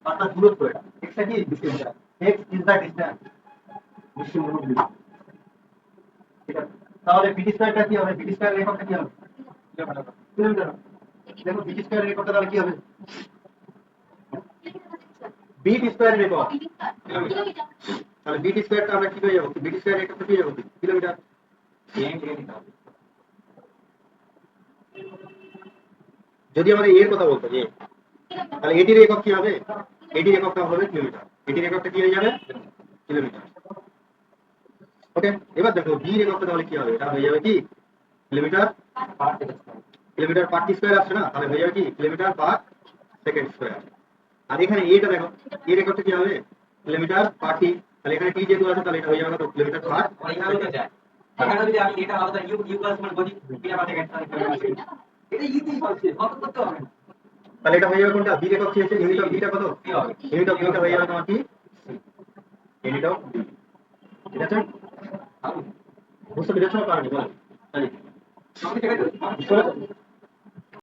অর্থাৎ দূরত্ব এটা x টা কি distance x is the distance distance ঠিক আছে তাহলে বিটি স্কয়ারটা কি হবে বিটি স্কয়ার এককটা কি হবে কিলোমিটার দেখো বিটি স্কয়ার এককটা তাহলে কি হবে বিট স্কয়ার একক কিলোমিটার তাহলে বিটি স্কয়ারটা আমরা কি পেয়ে যাব বিটি স্কয়ার এককটা পেয়ে যাব কিলোমিটার যদি আমাদের এর কথা বলতো যে তাহলে এটির একক কি হবে এটির এককটা হবে কিলোমিটার এটির এককটা কি হয়ে যাবে কিলোমিটার ওকে এবার দেখো বি এর এককটা তাহলে কি হবে এটা হয়ে যাবে কি কিলোমিটার কিলোমিটার পার স্কয়ার আসছে না তাহলে হয়ে যাবে কি কিলোমিটার পার সেকেন্ড স্কয়ার আর এখানে এটা দেখো এর এককটা কি হবে কিলোমিটার পার টি তাহলে এখানে টি যেহেতু আছে তাহলে এটা হয়ে যাবে কত কিলোমিটার পার এখানে যদি আমি এটা আলাদা ইউ ইউ প্লাস মানে বলি এটা পার সেকেন্ড এটা ইউতেই পাচ্ছে কত করতে হবে তাহলে এটা হয়ে যাবে কোনটা বি একক কি আছে ইউনিট অফ বিটা কত ইউনিট অফ বিটা হয়ে যাবে তোমার কি ইউনিট অফ বি ঠিক আছে বুঝতে পেরেছো পারবে বলো তাহলে আমি